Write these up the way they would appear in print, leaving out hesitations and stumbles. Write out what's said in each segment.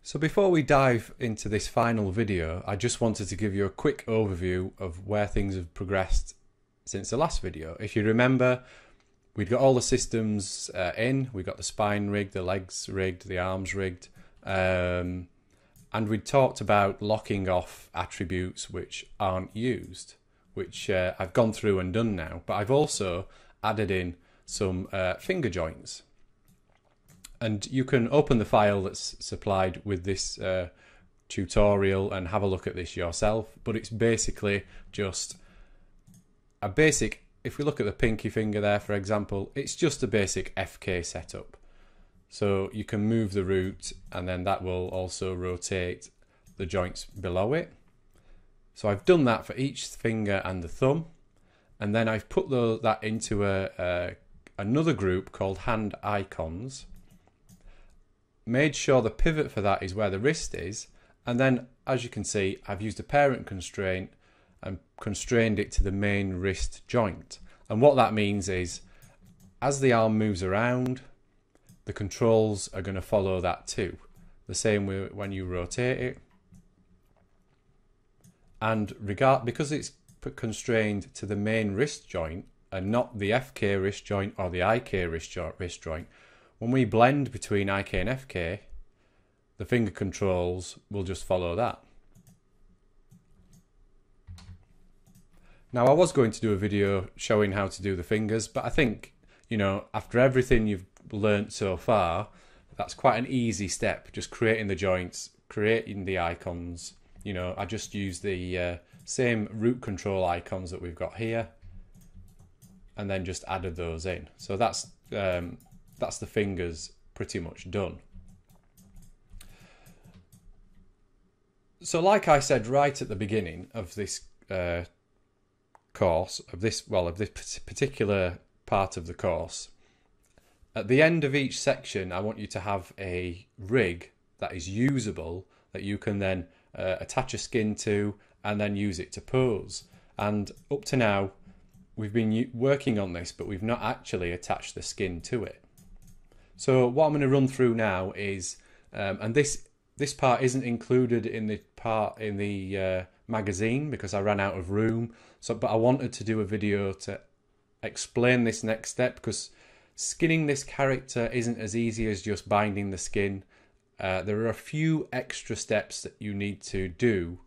So before we dive into this final video, I just wanted to give you a quick overview of where things have progressed since the last video. If you remember, we'd got all the systems in, we got the spine rigged, the legs rigged, the arms rigged, and we'd talked about locking off attributes which aren't used, which I've gone through and done now, but I've also added in some finger joints. And you can open the file that's supplied with this tutorial and have a look at this yourself. But it's basically just a basic, if we look at the pinky finger there, for example, it's just a basic FK setup. So you can move the root and then that will also rotate the joints below it. So I've done that for each finger and the thumb. And then I've put that into another group called hand icons. Made sure the pivot for that is where the wrist is, and then as you can see I've used a parent constraint and constrained it to the main wrist joint. And what that means is as the arm moves around, the controls are going to follow that too. The same way when you rotate it. And because it's constrained to the main wrist joint and not the FK wrist joint or the IK wrist joint, when we blend between IK and FK, the finger controls will just follow that. Now I was going to do a video showing how to do the fingers, but I think, you know, after everything you've learnt so far, that's quite an easy step, just creating the joints, creating the icons. You know, I just use the same root control icons that we've got here, and then just added those in. So that's the fingers pretty much done. So like I said right at the beginning of this course, of this particular part of the course, at the end of each section I want you to have a rig that is usable, that you can then attach a skin to and then use it to pose. And up to now we've been working on this, but we've not actually attached the skin to it. So what I'm going to run through now is, and this part isn't included in the magazine because I ran out of room. But I wanted to do a video to explain this next step, because skinning this character isn't as easy as just binding the skin. There are a few extra steps that you need to do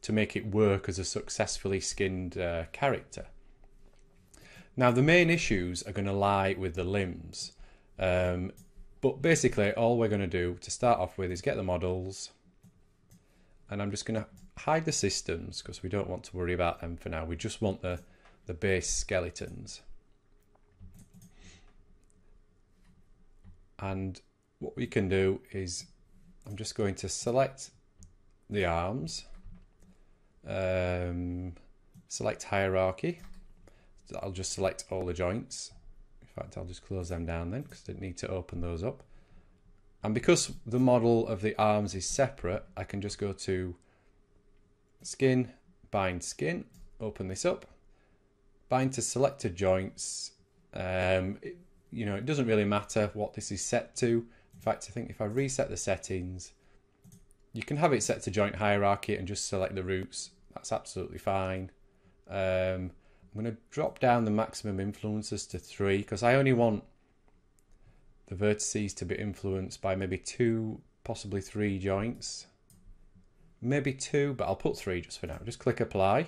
to make it work as a successfully skinned character. Now the main issues are going to lie with the limbs. But basically all we're going to do to start off with is get the models, and I'm just going to hide the systems because we don't want to worry about them for now. We just want the base skeletons. And what we can do is I'm just going to select the arms, select hierarchy. So I'll just select all the joints. In fact, I'll just close them down then because I didn't need to open those up. And because the model of the arms is separate, I can just go to skin, bind skin, open this up, bind to selected joints. You know, it doesn't really matter what this is set to. In fact, I think if I reset the settings, you can have it set to joint hierarchy and just select the roots. That's absolutely fine. I'm going to drop down the maximum influences to 3 because I only want the vertices to be influenced by maybe 2, possibly 3 joints. Maybe 2, but I'll put 3 just for now. Just click apply.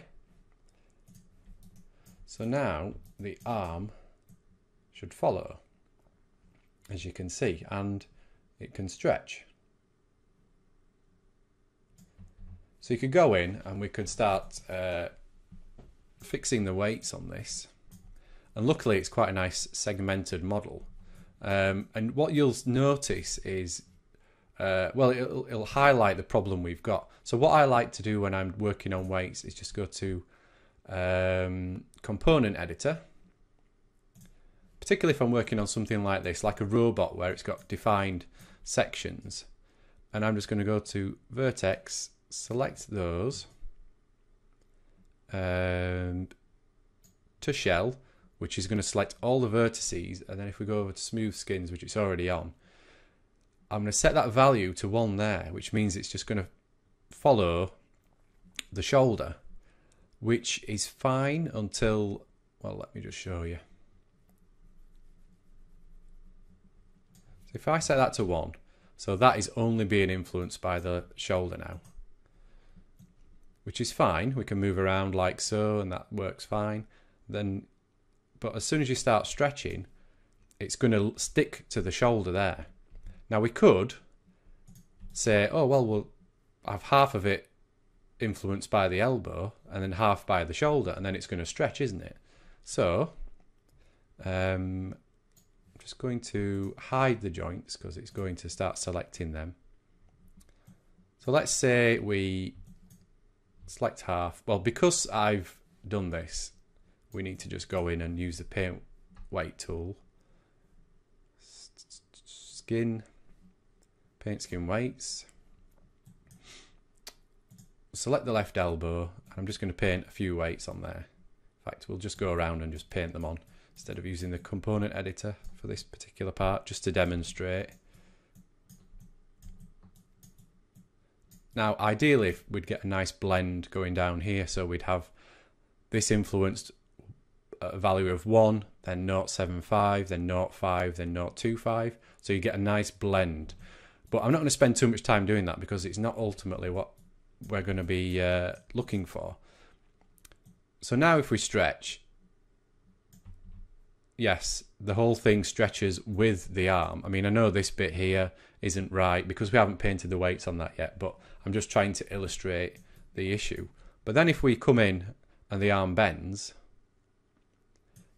So now the arm should follow, as you can see, and it can stretch. So you could go in and we could start fixing the weights on this, and luckily it's quite a nice segmented model, and what you'll notice is well, it'll highlight the problem we've got. So what I like to do when I'm working on weights is just go to component editor, particularly if I'm working on something like this, like a robot where it's got defined sections, and I'm just going to go to vertex, select those, to shell, which is going to select all the vertices, and then if we go over to smooth skins, which it's already on, I'm going to set that value to 1 there, which means it's just going to follow the shoulder, which is fine until, well, let me just show you. So if I set that to 1, so that is only being influenced by the shoulder now, which is fine. We can move around like so, and that works fine. But as soon as you start stretching, it's going to stick to the shoulder there. Now we could say, oh, well, we'll have half of it influenced by the elbow and then half by the shoulder, and then it's going to stretch, isn't it? So I'm just going to hide the joints because it's going to start selecting them. So let's say we select half. Well, because I've done this, we need to just go in and use the paint weight tool. Skin, paint skin weights. Select the left elbow, and I'm just going to paint a few weights on there. In fact, we'll just go around and just paint them on instead of using the component editor for this particular part, just to demonstrate. Now, ideally, we'd get a nice blend going down here, so we'd have this influenced at a value of 1, then 0.75, then 0.5, then 0.25, so you get a nice blend. But I'm not going to spend too much time doing that because it's not ultimately what we're going to be looking for. So now if we stretch, yes, the whole thing stretches with the arm. I mean, I know this bit here isn't right because we haven't painted the weights on that yet, but I'm just trying to illustrate the issue. But then if we come in and the arm bends,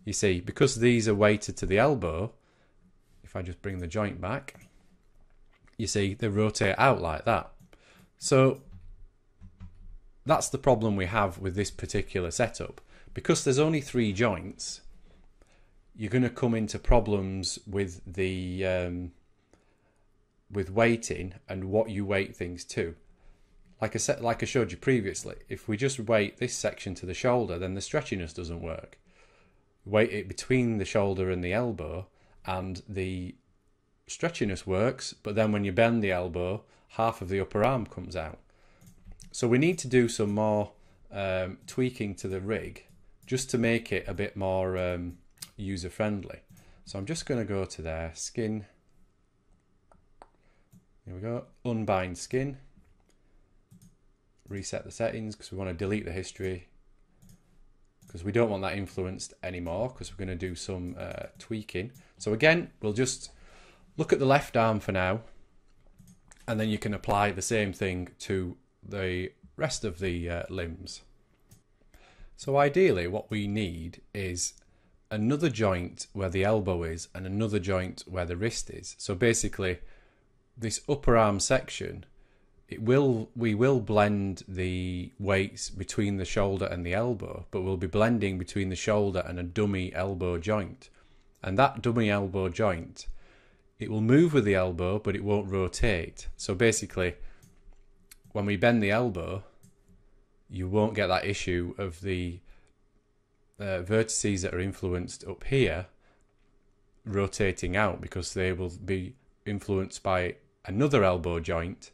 you see, because these are weighted to the elbow, if I just bring the joint back, you see they rotate out like that. So that's the problem we have with this particular setup. Because there's only 3 joints, you're going to come into problems with the with weighting and what you weight things to. Like I showed you previously, if we just weight this section to the shoulder, then the stretchiness doesn't work. Weight it between the shoulder and the elbow, and the stretchiness works, but then when you bend the elbow, half of the upper arm comes out. So we need to do some more tweaking to the rig just to make it a bit more user-friendly. So I'm just going to go to there, skin, here we go, unbind skin, reset the settings because we want to delete the history because we don't want that influenced anymore because we're going to do some tweaking. So again, we'll just look at the left arm for now, and then you can apply the same thing to the rest of the limbs. So ideally what we need is another joint where the elbow is and another joint where the wrist is. So basically this upper arm section, we will blend the weights between the shoulder and the elbow, but we'll be blending between the shoulder and a dummy elbow joint. And that dummy elbow joint, it will move with the elbow, but it won't rotate. So basically, when we bend the elbow, you won't get that issue of the vertices that are influenced up here rotating out, because they will be influenced by another elbow joint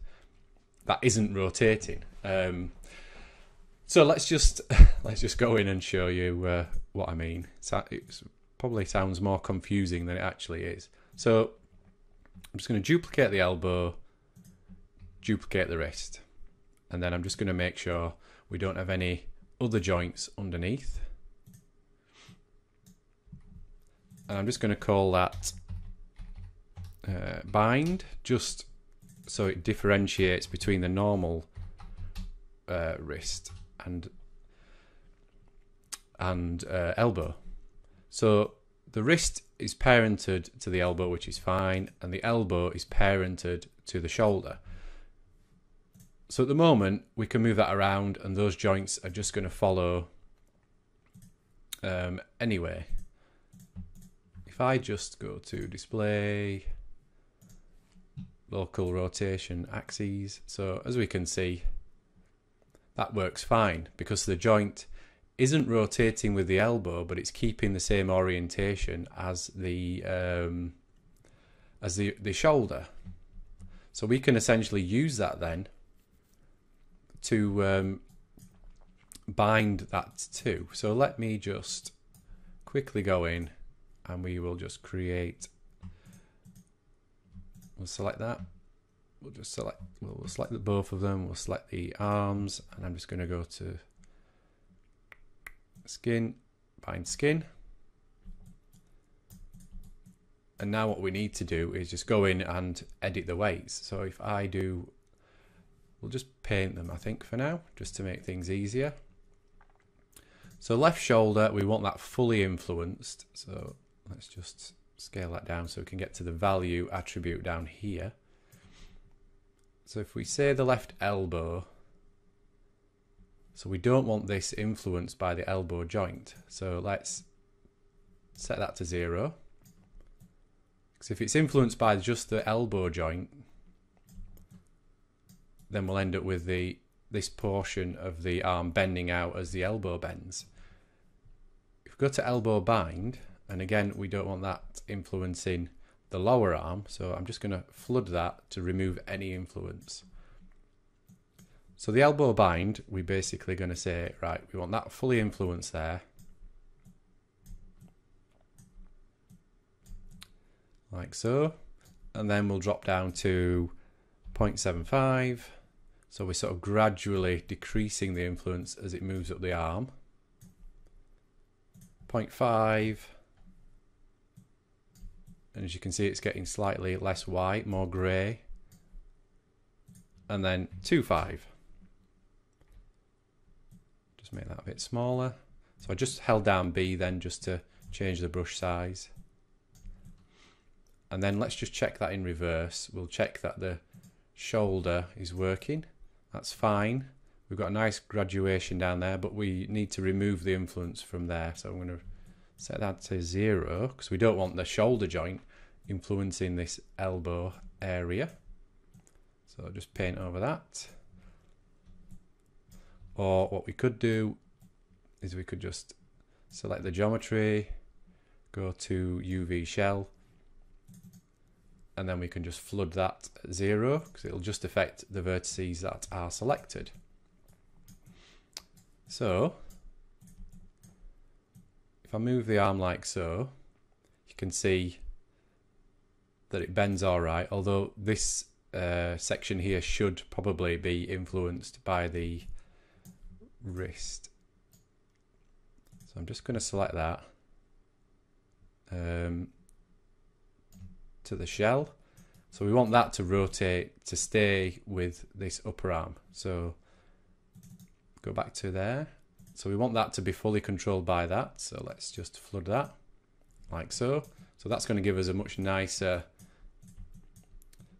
that isn't rotating. So let's just go in and show you what I mean. It probably sounds more confusing than it actually is. So I'm just going to duplicate the elbow, duplicate the wrist, and then I'm just going to make sure we don't have any other joints underneath. And I'm just going to call that bind, just so it differentiates between the normal wrist and elbow. So the wrist is parented to the elbow, which is fine, and the elbow is parented to the shoulder. So at the moment we can move that around, and those joints are just going to follow anyway. If I just go to display, local rotation axes, so as we can see, that works fine because the joint isn't rotating with the elbow, but it's keeping the same orientation as the shoulder. So we can essentially use that then to bind that to. So let me just quickly go in and we will just create, we'll select that. We'll just select, we'll select both of them. We'll select the arms, and I'm just going to go to skin, bind skin. And now what we need to do is just go in and edit the weights. So if I do, we'll just paint them, I think, for now, just to make things easier. So left shoulder, we want that fully influenced. So let's just scale that down so we can get to the value attribute down here. So if we say the left elbow, so we don't want this influenced by the elbow joint. So let's set that to 0. Because if it's influenced by just the elbow joint, then we'll end up with this portion of the arm bending out as the elbow bends. If we go to elbow bind, and again we don't want that influencing the lower arm, so I'm just going to flood that to remove any influence. So the elbow bind, we're basically going to say, right, we want that fully influenced there, like so, and then we'll drop down to 0.75, so we're sort of gradually decreasing the influence as it moves up the arm. 0.5, and as you can see it's getting slightly less white, more grey, and then 2.5. Just make that a bit smaller. So I just held down B then just to change the brush size. And then let's just check that in reverse. We'll check that the shoulder is working. That's fine. We've got a nice graduation down there, but we need to remove the influence from there. So I'm going to set that to 0 because we don't want the shoulder joint influencing this elbow area. So I'll just paint over that. Or what we could do is we could just select the geometry, go to UV shell, and then we can just flood that at 0 because it'll just affect the vertices that are selected. So if I move the arm like so, you can see that it bends all right, although this section here should probably be influenced by the wrist. So I'm just going to select that to the shell. So we want that to rotate to stay with this upper arm. So go back to there. So we want that to be fully controlled by that. So let's just flood that like so. So that's going to give us a much nicer.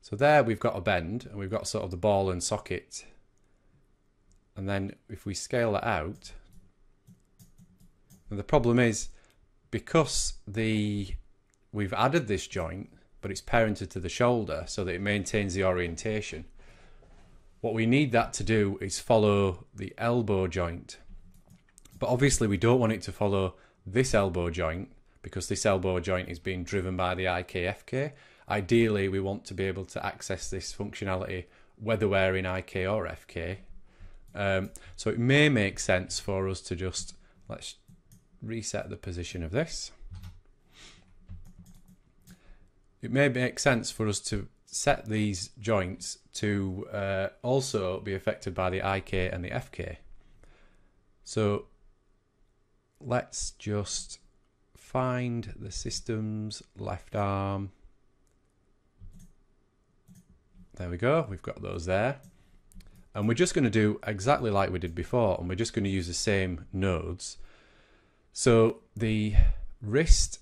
So there we've got a bend and we've got sort of the ball and socket. And then if we scale that out, and the problem is because we've added this joint, but it's parented to the shoulder so that it maintains the orientation. What we need that to do is follow the elbow joint. But obviously we don't want it to follow this elbow joint because this elbow joint is being driven by the IK-FK. Ideally, we want to be able to access this functionality whether we're in IK or FK. So it may make sense for us to just, let's reset the position of this. It may make sense for us to set these joints to also be affected by the IK and the FK. So let's just find the system's left arm. There we go, we've got those there. And we're just going to do exactly like we did before, and we're just going to use the same nodes. So the wrist,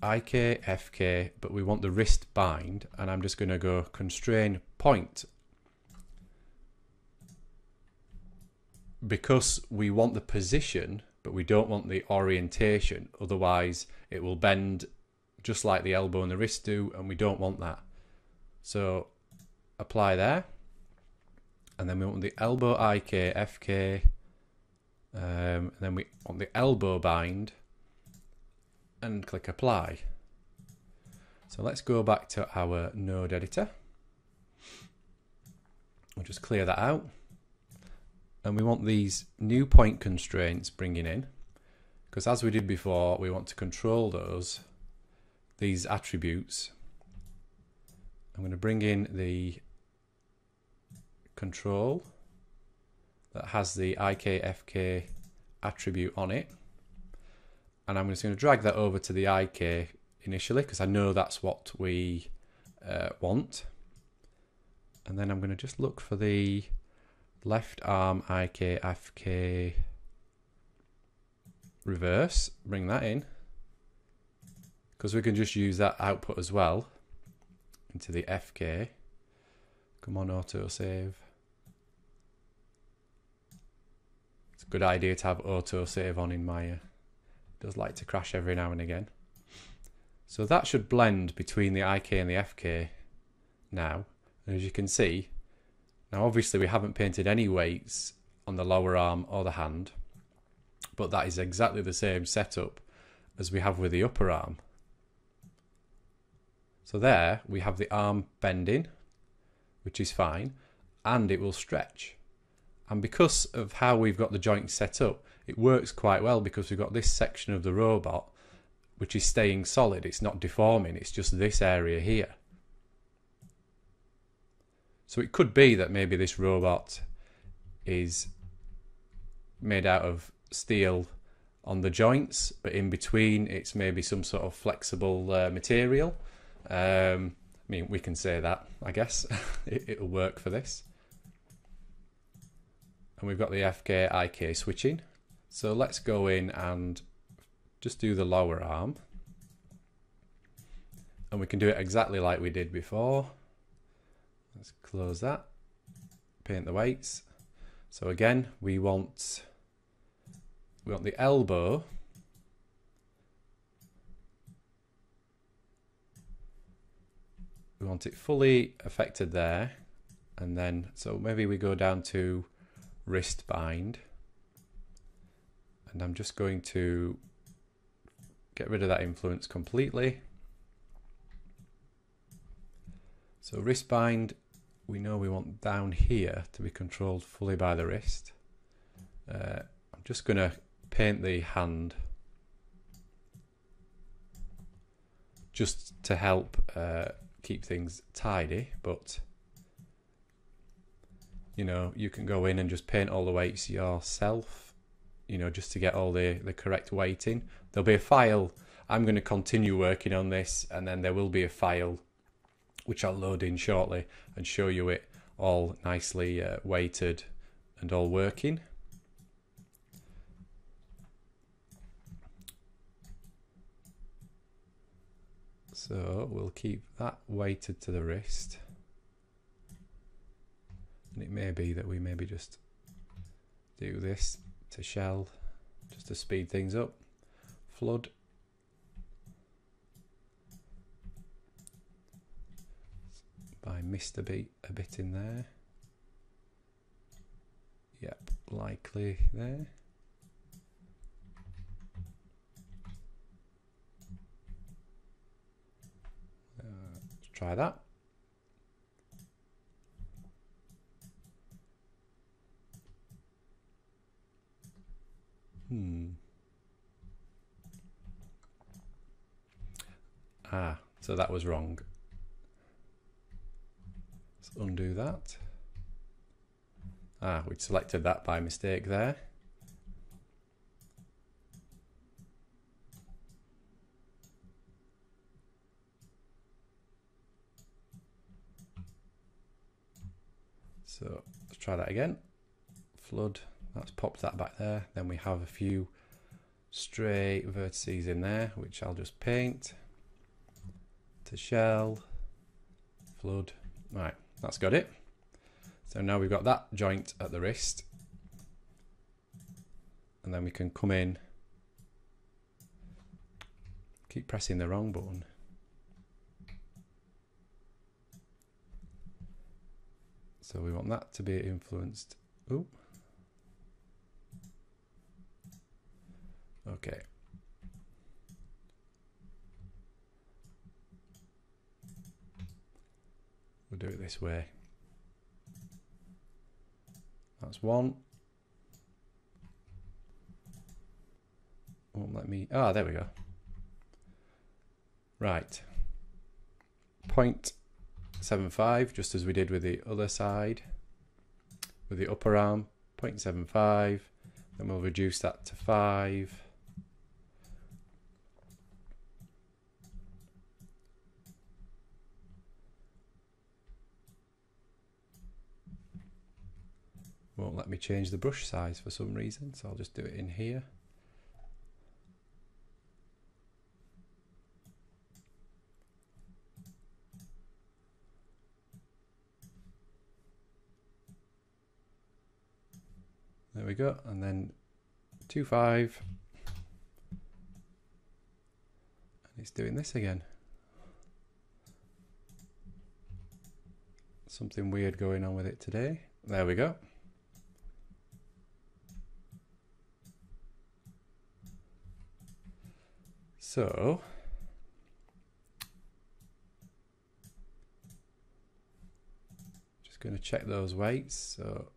IK, FK, but we want the wrist bind, and I'm just going to go constrain point. Because we want the position, but we don't want the orientation, otherwise it will bend just like the elbow and the wrist do, and we don't want that. So apply there, and then we want the elbow IK, FK, and then we want the elbow bind, and click apply. So let's go back to our node editor. We'll just clear that out. And we want these new point constraints bringing in, because as we did before, we want to control these attributes. I'm going to bring in the control that has the IKFK attribute on it, and I'm just going to drag that over to the IK initially because I know that's what we want. And then I'm going to just look for the left arm IKFK reverse, bring that in, because we can just use that output as well into the FK. Come on, autosave. It's a good idea to have autosave on in Maya. It does like to crash every now and again. So that should blend between the IK and the FK now. And as you can see, now obviously we haven't painted any weights on the lower arm or the hand, but that is exactly the same setup as we have with the upper arm. So there we have the arm bending, which is fine, and it will stretch. And because of how we've got the joint set up, it works quite well because we've got this section of the robot which is staying solid. It's not deforming, it's just this area here. So it could be that maybe this robot is made out of steel on the joints, but in between it's maybe some sort of flexible material. I mean, we can say that, I guess. It'll work for this. And we've got the FK, IK switching. So let's go in and just do the lower arm. And we can do it exactly like we did before. Let's close that. Paint the weights. So again, we want the elbow we want it fully affected there, and then so maybe we go down to wrist bind, and I'm just going to get rid of that influence completely. So wrist bind, we know we want down here to be controlled fully by the wrist. I'm just going to paint the hand just to help keep things tidy, but you know, you can go in and just paint all the weights yourself, you know, just to get all the correct weighting. There'll be a file. I'm going to continue working on this, and then there will be a file which I'll load in shortly and show you it all nicely weighted and all working. So we'll keep that weighted to the wrist, and it may be that we maybe just do this to shell just to speed things up. Flood. I missed a bit in there. Yep, likely there. Let's try that. So that was wrong. Let's undo that. We'd selected that by mistake there. So let's try that again. Flood, that's popped that back there. Then we have a few stray vertices in there, which I'll just paint. To shell, flood. Right, that's got it. So now we've got that joint at the wrist, and then we can come in, keep pressing the wrong button. So we want that to be influenced. Ooh. Okay. We'll do it this way. That's one. Won't let me. Ah, there we go. Right. 0.75, just as we did with the other side, with the upper arm. 0.75. Then we'll reduce that to 5. Won't let me change the brush size for some reason, so I'll just do it in here. There we go, and then 2.5, and it's doing this again. Something weird going on with it today. There we go. So just going to check those weights. So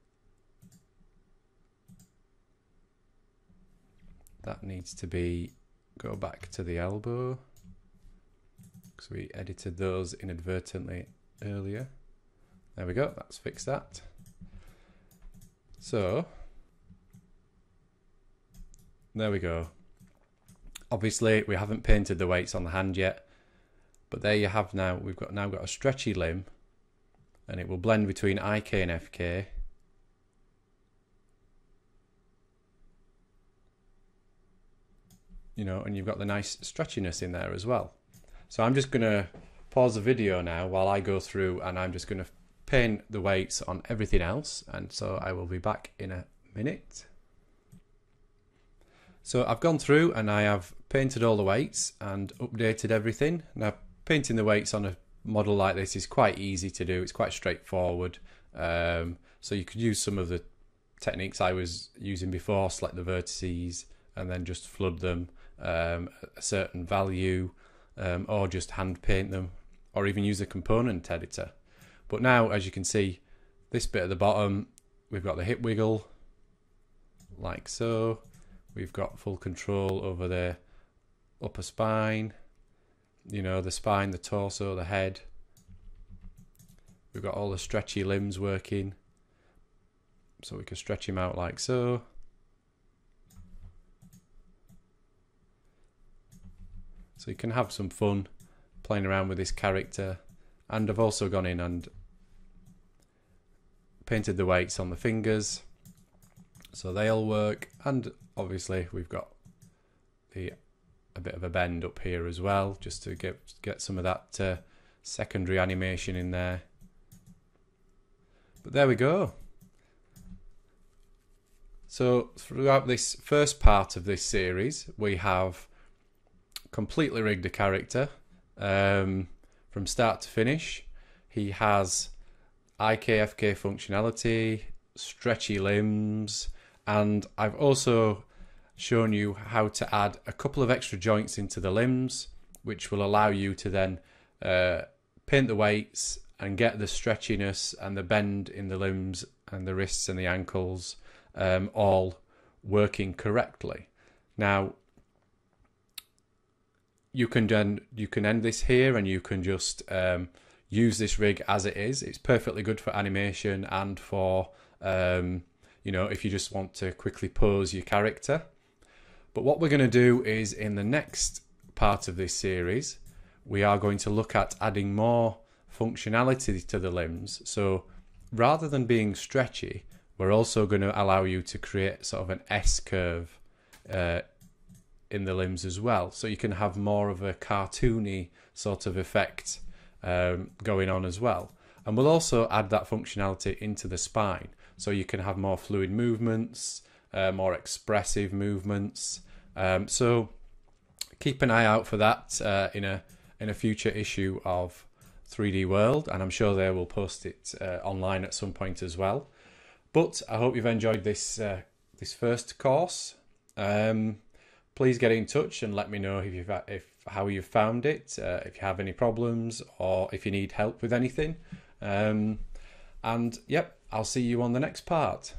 that needs to be, go back to the elbow, because we edited those inadvertently earlier. There we go, that's fixed that. So there we go. Obviously we haven't painted the weights on the hand yet, but there you have now, we've got a stretchy limb, and it will blend between IK and FK. You know, and you've got the nice stretchiness in there as well. So I'm just going to pause the video now while I go through, and I'm just going to paint the weights on everything else, and so I will be back in a minute. So I've gone through and I have painted all the weights and updated everything. Now, painting the weights on a model like this is quite easy to do. It's quite straightforward. So you could use some of the techniques I was using before, select the vertices and then just flood them a certain value, or just hand paint them, or even use a component editor. But now, as you can see, this bit at the bottom, we've got the hip wiggle, like so. We've got full control over the upper spine, you know, the spine, the torso, the head. We've got all the stretchy limbs working, so we can stretch him out like so. So you can have some fun playing around with this character. And I've also gone in and painted the weights on the fingers, so they'll work. And obviously we've got a bit of a bend up here as well, just to get some of that secondary animation in there. But there we go. So throughout this first part of this series, we have completely rigged a character from start to finish. He has IKFK functionality, stretchy limbs, and I've also shown you how to add a couple of extra joints into the limbs, which will allow you to then paint the weights and get the stretchiness and the bend in the limbs and the wrists and the ankles all working correctly. Now you can end this here, and you can just use this rig as it is. It's perfectly good for animation and for you know, if you just want to quickly pose your character. But what we're going to do is, in the next part of this series, we are going to look at adding more functionality to the limbs. So rather than being stretchy, we're also going to allow you to create sort of an S curve in the limbs as well, so you can have more of a cartoony sort of effect going on as well. And we'll also add that functionality into the spine, so you can have more fluid movements, more expressive movements. So keep an eye out for that in a future issue of 3D World, and I'm sure they will post it online at some point as well. But I hope you've enjoyed this this first course. Please get in touch and let me know how you've found it, if you have any problems, or if you need help with anything. And yep, I'll see you on the next part.